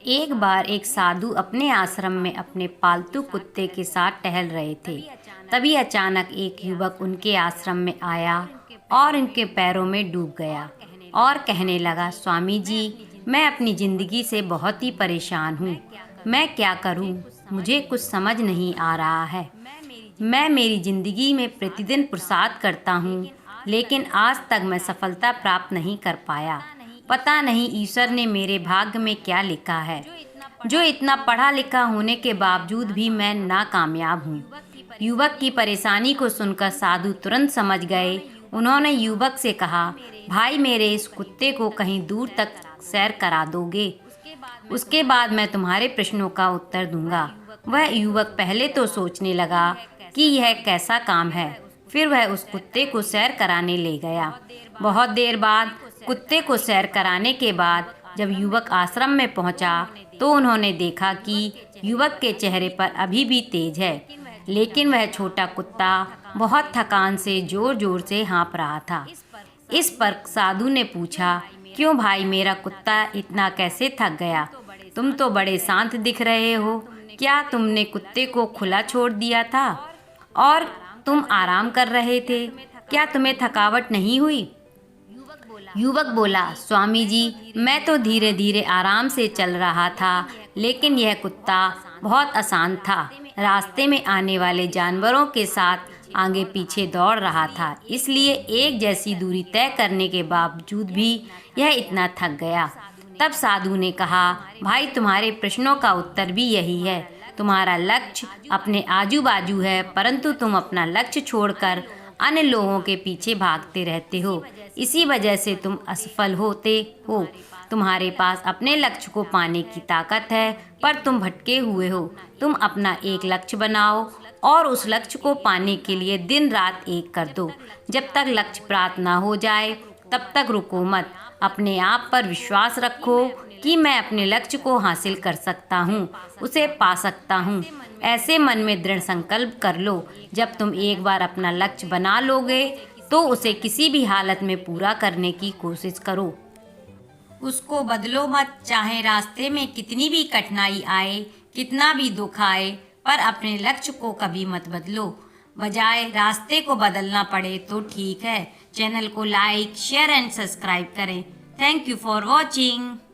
एक बार एक साधु अपने आश्रम में अपने पालतू कुत्ते के साथ टहल रहे थे। तभी अचानक एक युवक उनके आश्रम में आया और उनके पैरों में डूब गया और कहने लगा, स्वामी जी, मैं अपनी ज़िंदगी से बहुत ही परेशान हूँ। मैं क्या करूँ? मुझे कुछ समझ नहीं आ रहा है। मैं मेरी ज़िंदगी में प्रतिदिन पुरुषार्थ करता हूँ, लेकिन आज तक मैं सफलता प्राप्त नहीं कर पाया। पता नहीं ईश्वर ने मेरे भाग्य में क्या लिखा है, जो इतना पढ़ा लिखा होने के बावजूद भी मैं नाकामयाब हूँ। युवक की परेशानी को सुनकर साधु तुरंत समझ गए। उन्होंने युवक से कहा, भाई, मेरे इस कुत्ते को कहीं दूर तक सैर करा दोगे? उसके बाद मैं तुम्हारे प्रश्नों का उत्तर दूंगा। वह युवक पहले तो सोचने लगा कि यह कैसा काम है। फिर वह उस कुत्ते को सैर कराने ले गया। बहुत देर बाद कुत्ते को सैर कराने के बाद जब युवक आश्रम में पहुंचा तो उन्होंने देखा कि युवक के चेहरे पर अभी भी तेज है, लेकिन वह छोटा कुत्ता बहुत थकान से जोर जोर से हाँफ रहा था। इस पर साधु ने पूछा, क्यों भाई, मेरा कुत्ता इतना कैसे थक गया? तुम तो बड़े शांत दिख रहे हो। क्या तुमने कुत्ते को खुला छोड़ दिया था और तुम आराम कर रहे थे? क्या तुम्हें थकावट नहीं हुई? युवक बोला, स्वामी जी, मैं तो धीरे धीरे आराम से चल रहा था, लेकिन यह कुत्ता बहुत अशांत था। रास्ते में आने वाले जानवरों के साथ आगे पीछे दौड़ रहा था, इसलिए एक जैसी दूरी तय करने के बावजूद भी यह इतना थक गया। तब साधु ने कहा, भाई, तुम्हारे प्रश्नों का उत्तर भी यही है। तुम्हारा लक्ष्य अपने आजू बाजू है, परंतु तुम अपना लक्ष्य छोड़कर अन्य लोगों के पीछे भागते रहते हो। इसी वजह से तुम असफल होते हो। तुम्हारे पास अपने लक्ष्य को पाने की ताकत है, पर तुम भटके हुए हो। तुम अपना एक लक्ष्य बनाओ और उस लक्ष्य को पाने के लिए दिन रात एक कर दो। जब तक लक्ष्य प्राप्त ना हो जाए तब तक रुको मत। अपने आप पर विश्वास रखो कि मैं अपने लक्ष्य को हासिल कर सकता हूँ, उसे पा सकता हूँ। ऐसे मन में दृढ़ संकल्प कर लो। जब तुम एक बार अपना लक्ष्य बना लोगे तो उसे किसी भी हालत में पूरा करने की कोशिश करो। उसको बदलो मत, चाहे रास्ते में कितनी भी कठिनाई आए, कितना भी दुख आए, पर अपने लक्ष्य को कभी मत बदलो। बजाय रास्ते को बदलना पड़े तो ठीक है। चैनल को लाइक, शेयर एंड सब्सक्राइब करें। Thank you for watching.